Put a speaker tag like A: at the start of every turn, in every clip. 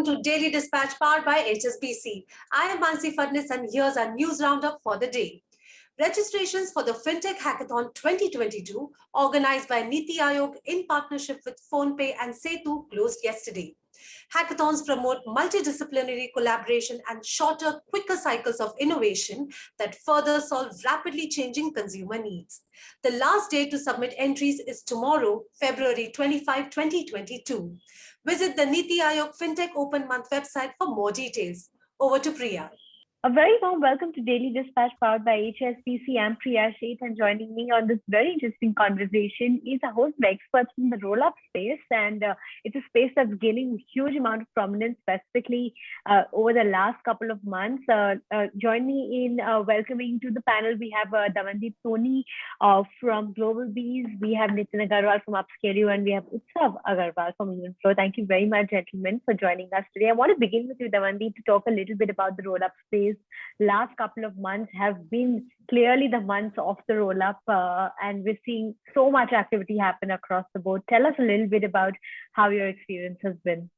A: to Daily Dispatch powered by HSBC. I am Mansi Fadnis and here's our news roundup for the day. Registrations for the FinTech Hackathon 2022, organized by Niti Aayog in partnership with PhonePe and Setu, closed yesterday. Hackathons promote multidisciplinary collaboration and shorter, quicker cycles of innovation that further solve rapidly changing consumer needs. The last day to submit entries is tomorrow, February 25, 2022. Visit the Niti Aayog FinTech Open Month website for more details. Over to Priya.
B: A very warm welcome to Daily Dispatch powered by HSBC. I'm Priya Sheth, and joining me on this very interesting conversation is a host of experts in the Rollup space, and it's a space that's gaining a huge amount of prominence, specifically over the last couple of months. Join me in welcoming to the panel. We have Davandeep Soni from GlobalBees, we have Nitin Agarwal from UpScalio, and we have Utsav Agarwal from Evenflow. Thank you very much, gentlemen, for joining us today. I want to begin with you, Davandeep, to talk a little bit about the Rollup space. Last couple of months have been clearly the months of the roll-up, and we're seeing so much activity happen across the board. Tell us a little bit about how your experience has been.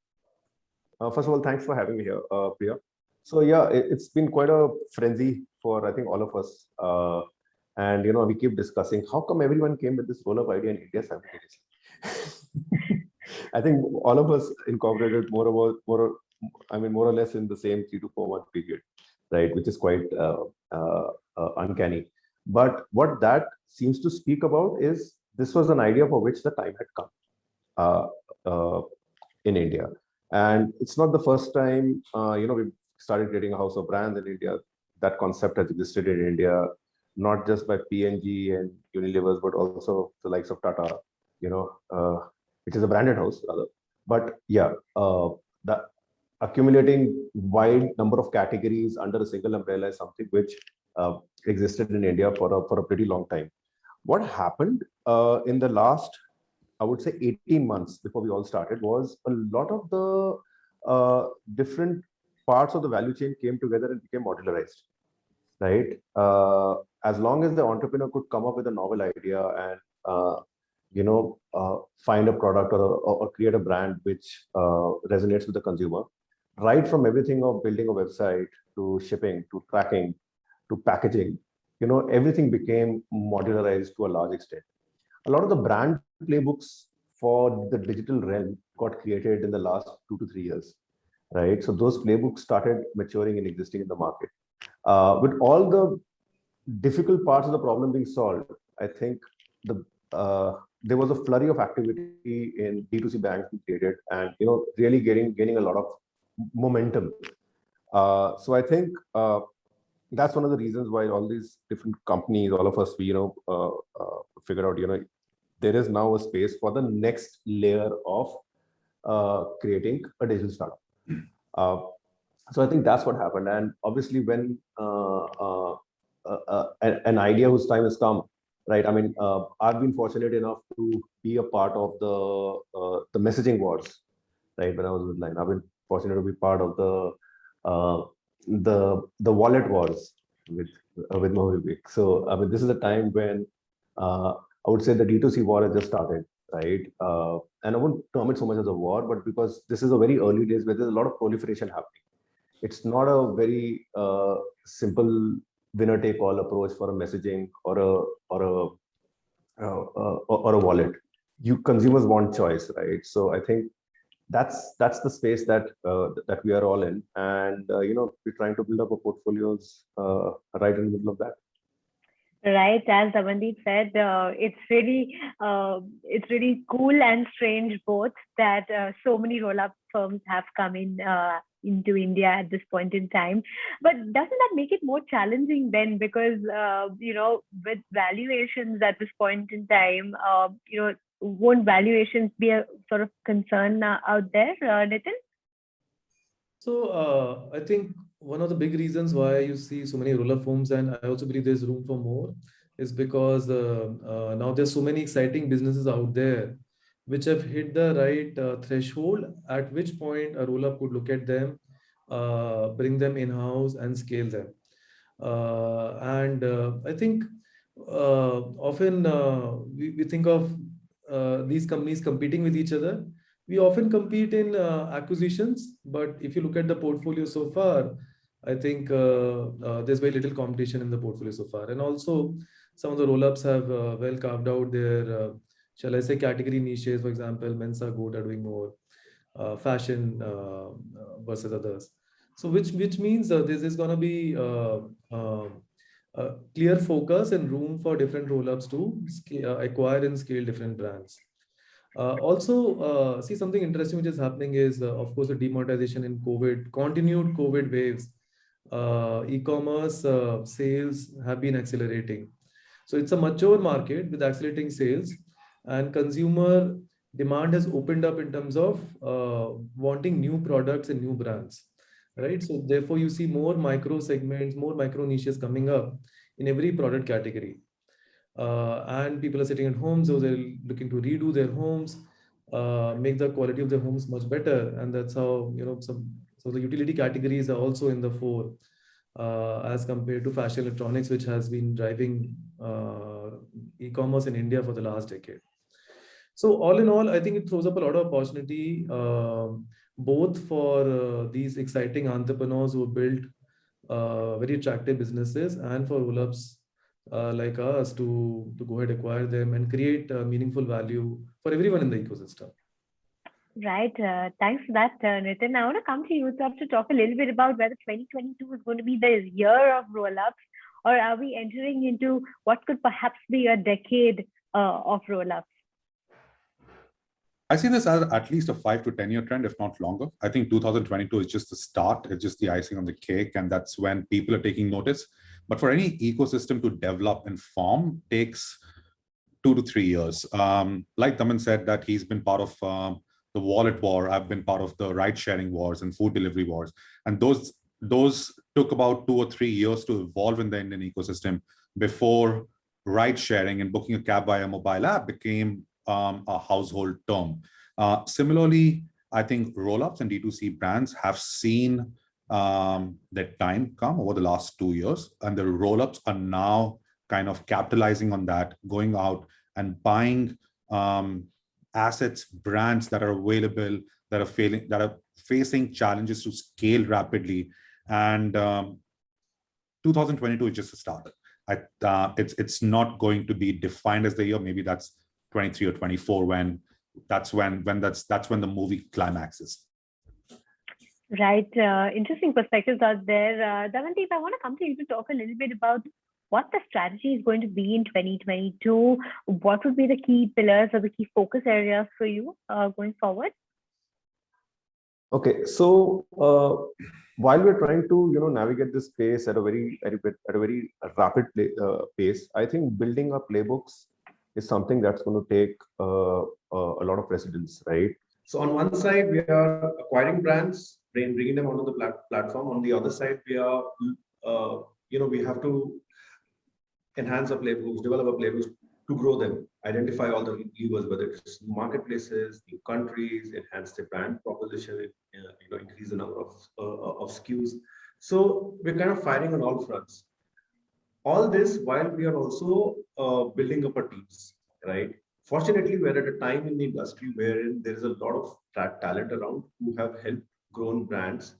C: First of all, thanks for having me here, Priya. So yeah, it's been quite a frenzy for I think all of us, and we keep discussing how come everyone came with this roll-up idea in India simultaneously. I think all of us incorporated more or less in the same 3 to 4 month period. Right, which is quite uncanny. But what that seems to speak about is this was an idea for which the time had come in India. And it's not the first time, we started creating a house of brands in India. That concept has existed in India, not just by P&G and Unilever, but also the likes of Tata, which is a branded house rather. But yeah, that accumulating wide number of categories under a single umbrella is something which existed in India for a pretty long time. What happened in the last, I would say 18 months before we all started, was a lot of the different parts of the value chain came together and became modularized, right? As long as the entrepreneur could come up with a novel idea and find a product or create a brand which resonates with the consumer, right from everything of building a website to shipping to tracking to packaging, everything became modularized to a large extent. A lot of the brand playbooks for the digital realm got created in the last 2 to 3 years, right? So those playbooks started maturing and existing in the market. With all the difficult parts of the problem being solved, I think there was a flurry of activity in D2C brands being created, and really gaining a lot of momentum. So I think that's one of the reasons why all these different companies, all of us, we figure out there is now a space for the next layer of creating a digital startup. So I think that's what happened. And obviously, when an idea whose time has come, right? I mean, I've been fortunate enough to be a part of the messaging wars, right? When I was with Line, I've been fortunate to be part of the wallet wars with Mobility. So I mean, this is a time when I would say the D2C war has just started, right? And I won't term it so much as a war, but because this is a very early days where there's a lot of proliferation happening. It's not a very simple winner-take-all approach for a messaging or a wallet. Consumers want choice, right? So I think that's the space that we are all in, and we're trying to build up our portfolios right in the middle of that.
B: Right, as Davandeep said, it's really cool and strange both that so many roll-up firms have come into India at this point in time. But doesn't that make it more challenging then? Because with valuations at this point in time, won't valuations be a sort of concern out there, Nitin?
D: So I think one of the big reasons why you see so many roll-up firms, and I also believe there's room for more, is because now there's so many exciting businesses out there which have hit the right threshold, at which point a roll-up could look at them, bring them in-house and scale them. And I think often we think of these companies competing with each other, We often compete in acquisitions, but if you look at the portfolio so far, I think there's very little competition in the portfolio so far. And also, some of the roll-ups have well carved out their, shall I say, category niches. For example, Mensa Goat are doing more fashion versus others. So which means this is going to be clear focus and room for different roll-ups to acquire and scale different brands. Also, see something interesting which is happening is, of course, the demonetization in COVID, continued COVID waves. E-commerce sales have been accelerating. So it's a mature market with accelerating sales, and consumer demand has opened up in terms of wanting new products and new brands, right? So therefore, you see more micro segments, more micro niches coming up in every product category. And people are sitting at home, so they're looking to redo their homes, make the quality of their homes much better, and that's how so the utility categories are also in the fore as compared to fashion electronics, which has been driving e-commerce in India for the last decade. So all in all, I think it throws up a lot of opportunity, both for these exciting entrepreneurs who built very attractive businesses, and for roll-ups like us to go ahead, acquire them, and create meaningful value for everyone in the ecosystem.
B: Right. Thanks for that, Nitin. I want to come to you, sir, to talk a little bit about whether 2022 is going to be the year of roll-ups, or are we entering into what could perhaps be a decade of roll-ups?
E: I see this as at least a 5 to 10 year trend, if not longer. I think 2022 is just the start. It's just the icing on the cake. And that's when people are taking notice. But for any ecosystem to develop and form takes 2 to 3 years. Like Daman said, that he's been part of the wallet war. I've been part of the ride sharing wars and food delivery wars. And those took about 2 or 3 years to evolve in the Indian ecosystem before ride sharing and booking a cab via mobile app became a household term. Similarly, I think roll-ups and D2C brands have seen their time come over the last 2 years, and the roll-ups are now kind of capitalizing on that, going out and buying assets, brands that are available, that are facing challenges to scale rapidly. And 2022 is just a start. It's not going to be defined as the year. Maybe that's 23 or 24 when that's when the movie climaxes.
B: Right. Interesting perspectives out there. Damandeep, I want to come to you to talk a little bit about what the strategy is going to be in 2022. What would be the key pillars or the key focus areas for you going forward?
C: Okay, so while we're trying to navigate this space at a very rapid pace, I think building our playbooks is something that's going to take a lot of precedence, right? So on one side, we are acquiring brands, bringing them onto the platform. On the other side, we are, we have to enhance our playbooks, develop our playbooks to grow them, identify all the levers, whether it's new marketplaces, new countries, enhance the brand proposition, increase the number of SKUs. So we're kind of firing on all fronts. All this while we are also building up our teams, right? Fortunately, we're at a time in the industry wherein there is a lot of talent around who have helped grown brands,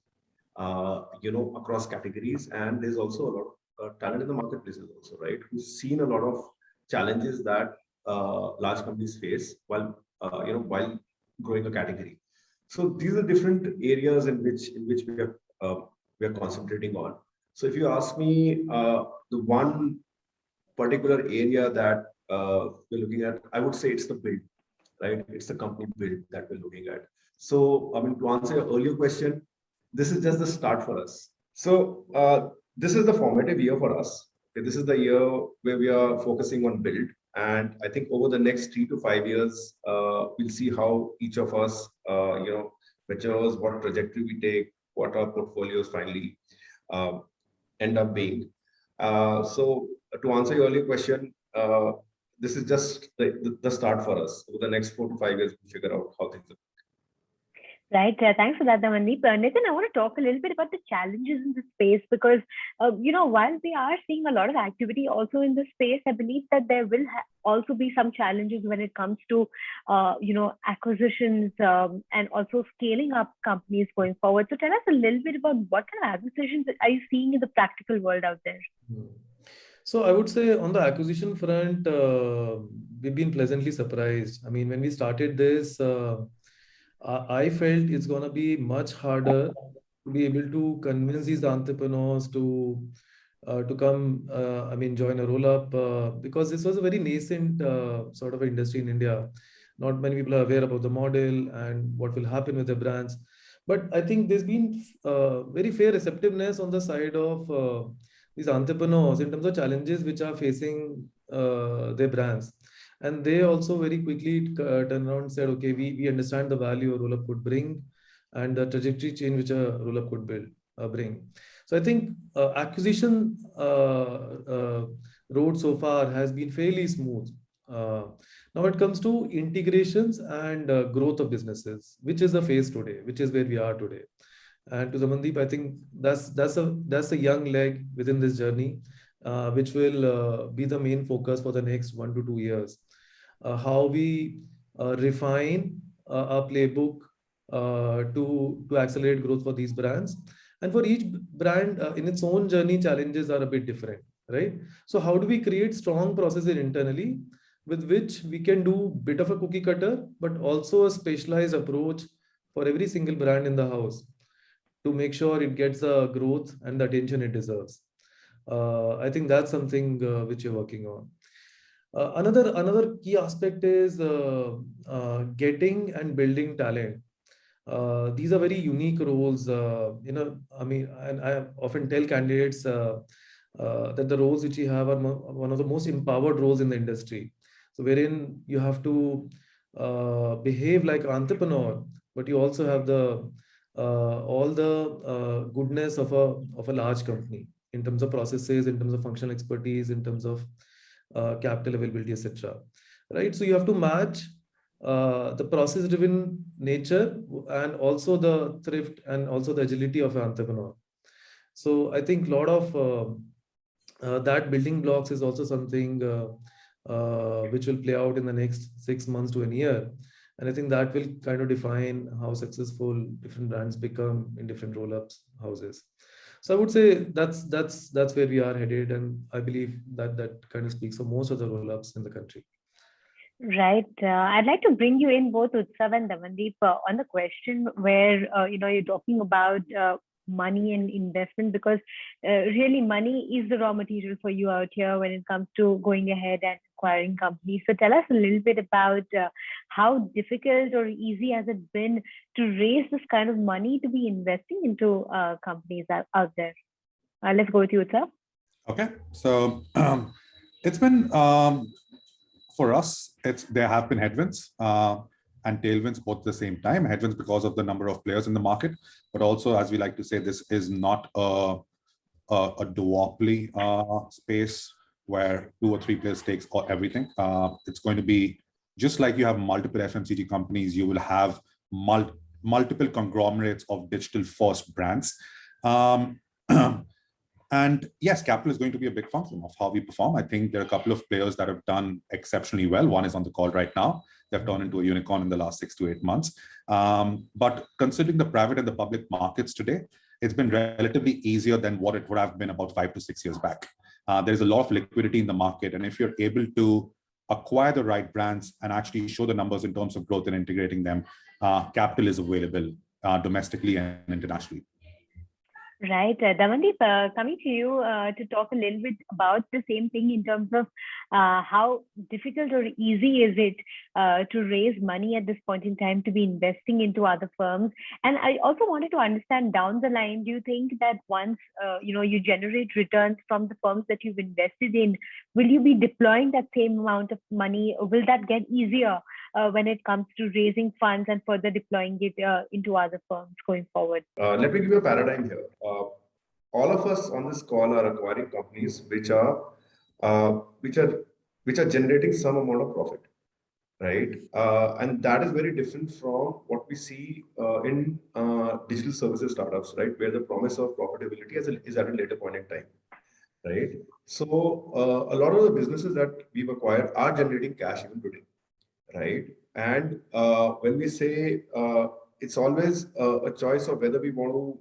C: across categories, and there's also a lot of talent in the marketplaces also, right? Who's seen a lot of challenges that large companies face while growing a category. So these are different areas in which we are concentrating on. So if you ask me, the one particular area that we're looking at, I would say it's the build, right? It's the company build that we're looking at. So, I mean, to answer your earlier question, this is just the start for us. So this is the formative year for us. Okay, this is the year where we are focusing on build. And I think over the next 3 to 5 years, we'll see how each of us, matures, what trajectory we take, what our portfolios finally end up being. So to answer your earlier question, this is just the start for us. Over the next 4 to 5 years, we'll figure out how things are.
B: Right. Thanks for that, Damandeep. Nitin, I want to talk a little bit about the challenges in the space because, while we are seeing a lot of activity also in the space, I believe that there will also be some challenges when it comes to, acquisitions and also scaling up companies going forward. So tell us a little bit about what kind of acquisitions are you seeing in the practical world out there?
D: So I would say on the acquisition front, we've been pleasantly surprised. I mean, when we started this, I felt it's going to be much harder to be able to convince these entrepreneurs to come, join a roll-up because this was a very nascent sort of industry in India. Not many people are aware about the model and what will happen with the brands. But I think there's been very fair receptiveness on the side of these entrepreneurs in terms of challenges which are facing their brands. And they also very quickly turned around and said, okay, we understand the value a roll-up could bring and the trajectory change which a roll-up could bring. So I think acquisition road so far has been fairly smooth. Now it comes to integrations and growth of businesses, which is the phase today, which is where we are today. And to Zamandeep, I think that's a young leg within this journey, which will be the main focus for the next 1 to 2 years. How we refine our playbook to accelerate growth for these brands. And for each brand in its own journey, challenges are a bit different, right? So how do we create strong processes internally with which we can do a bit of a cookie cutter, but also a specialized approach for every single brand in the house to make sure it gets the growth and the attention it deserves. I think that's something which you're working on. Another key aspect is getting and building talent. These are very unique roles. And I often tell candidates that the roles which you have are one of the most empowered roles in the industry. So wherein you have to behave like an entrepreneur, but you also have the all the goodness of a large company in terms of processes, in terms of functional expertise, in terms of capital availability, etc. Right? So you have to match the process-driven nature and also the thrift and also the agility of an entrepreneur. So I think a lot of that building blocks is also something which will play out in the next 6 months to a year. And I think that will kind of define how successful different brands become in different roll-ups houses. So I would say that's where we are headed, and I believe that kind of speaks for most of the roll-ups in the country.
B: Right. I'd like to bring you in both Utsav and Damandeep on the question where you're talking about money and investment, because really money is the raw material for you out here when it comes to going ahead and acquiring companies. So tell us a little bit about how difficult or easy has it been to raise this kind of money to be investing into companies out there. Let's go with you, Utsav.
E: Okay, so it's been for us. There have been headwinds and tailwinds both at the same time. Headwinds because of the number of players in the market, but also, as we like to say, this is not a duopoly space where 2 or 3 players takes everything. It's going to be just like you have multiple FMCG companies, you will have multiple conglomerates of digital first brands. And yes, capital is going to be a big function of how we perform. I think there are a couple of players that have done exceptionally well. One is on the call right now. They've turned into a unicorn in the last 6 to 8 months. But considering the private and the public markets today, it's been relatively easier than what it would have been about 5 to 6 years back. There's a lot of liquidity in the market. And if you're able to acquire the right brands and actually show the numbers in terms of growth and integrating them, capital is available domestically and internationally.
B: Right. Damandeep, coming to you to talk a little bit about the same thing in terms of how difficult or easy is it to raise money at this point in time to be investing into other firms. And I also wanted to understand down the line, do you think that once you generate returns from the firms that you've invested in, will you be deploying that same amount of money? Or will that get easier when it comes to raising funds and further deploying it into other firms going forward?
C: Let me give you a paradigm here. All of us on this call are acquiring companies which are generating some amount of profit. right? And that is very different from what we see in digital services startups, right? Where the promise of profitability is at a later point in time, right? So a lot of the businesses that we've acquired are generating cash even today, right? And when we say it's always a choice of whether we want to,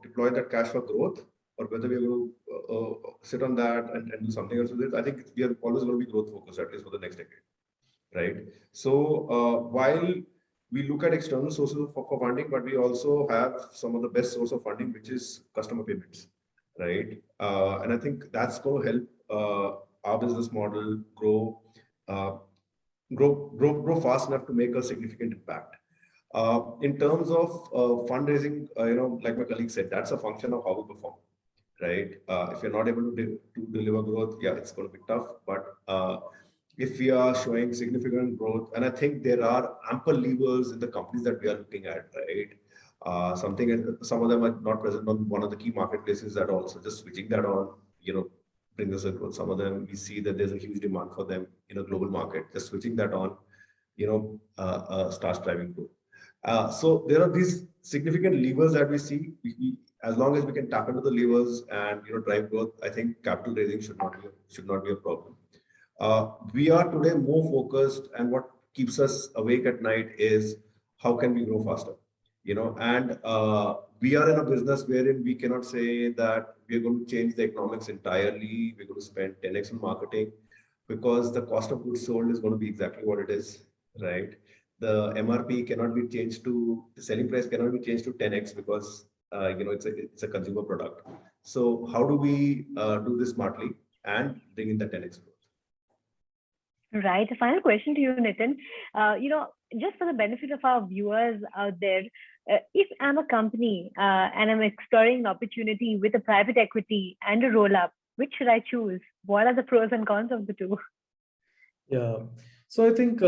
C: deploy that cash for growth or whether we're going to sit on that and do something else with it. I think we are always going to be growth focused, at least for the next decade, right? So while we look at external sources for funding, but we also have some of the best source of funding, which is customer payments, right? And I think that's going to help our business model uh, grow fast enough to make a significant impact. In terms of fundraising, like my colleague said, that's a function of how we perform, right? If you're not able to deliver growth, yeah, it's going to be tough. But if we are showing significant growth, and I think there are ample levers in the companies that we are looking at, right? Some of them are not present on one of the key marketplaces at all. So just switching that on, brings us a growth. Some of them we see that there's a huge demand for them in a global market. Just switching that on, starts driving growth. So there are these significant levers that we see. As long as we can tap into the levers and drive growth, I think capital raising should not be a problem. We are today more focused, and what keeps us awake at night is how can we grow faster. And we are in a business wherein we cannot say that we're going to change the economics entirely. We're going to spend 10x on marketing because the cost of goods sold is going to be exactly what it is, right? The MRP cannot be changed to the selling price cannot be changed to 10x because it's a consumer product. So how do we do this smartly and bring in the 10x growth?
B: Right. A final question to you, Nitin. Just for the benefit of our viewers out there, if I'm a company and I'm exploring opportunity with a private equity and a roll-up, which should I choose? What are the pros and cons of the two?
D: Yeah. So I think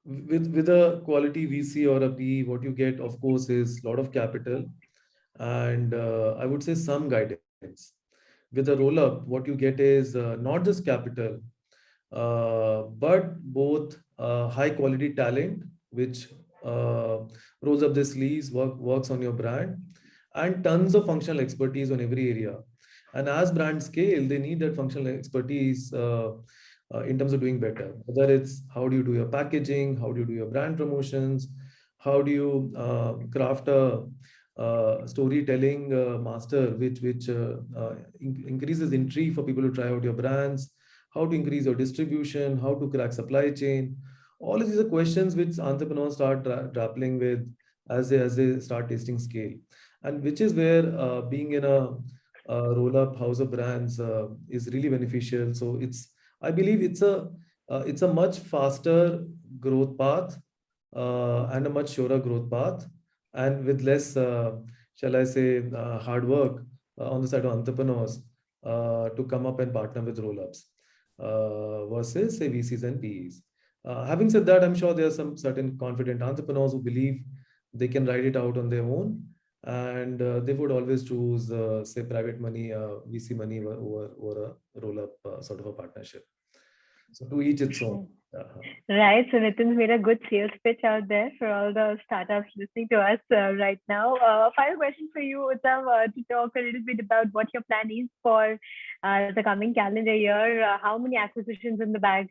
D: with a quality VC or a PE, what you get, of course, is a lot of capital and I would say some guidance. With a roll-up, what you get is not just capital, but both high quality talent, which rolls up the sleeves, works on your brand, and tons of functional expertise on every area. And as brands scale, they need that functional expertise in terms of doing better. Whether it's how do you do your packaging, how do you do your brand promotions, how do you craft a storytelling master, which increases intrigue for people to try out your brands, how to increase your distribution, how to crack supply chain. All of these are questions which entrepreneurs start grappling with as they start tasting scale, and which is where being in a roll-up house of brands is really beneficial. So I believe it's a much faster growth path and a much surer growth path, and with less, shall I say, hard work on the side of entrepreneurs to come up and partner with roll-ups versus say VCs and PEs. Having said that, I'm sure there are some certain confident entrepreneurs who believe they can ride it out on their own, and they would always choose, say, private money, VC money over a roll-up sort of a partnership. So to each its own.
B: Right. So Nitin's made a good sales pitch out there for all the startups listening to us right now. Final question for you, Uttam, to talk a little bit about what your plan is for the coming calendar year. How many acquisitions in the bag?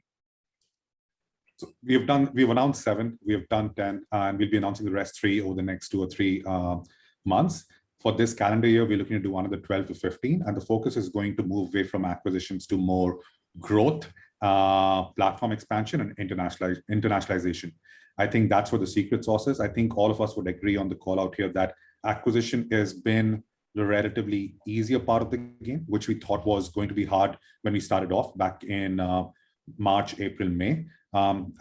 E: So we've announced 7, we have done 10, and we'll be announcing the rest 3 over the next 2 or 3 months. For this calendar year, we're looking to do another 12 to 15, and the focus is going to move away from acquisitions to more growth, platform expansion, and internationalization. I think that's where the secret sauce is. I think all of us would agree on the call out here that acquisition has been the relatively easier part of the game, which we thought was going to be hard when we started off back in March, April, May.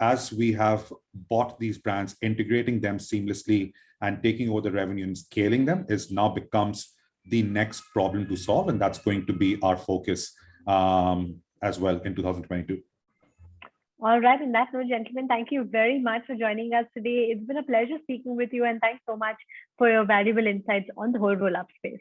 E: As we have bought these brands, integrating them seamlessly and taking over the revenue and scaling them is now becomes the next problem to solve. And that's going to be our focus as well in 2022.
B: All right. On that note, gentlemen, thank you very much for joining us today. It's been a pleasure speaking with you, and thanks so much for your valuable insights on the whole roll-up space.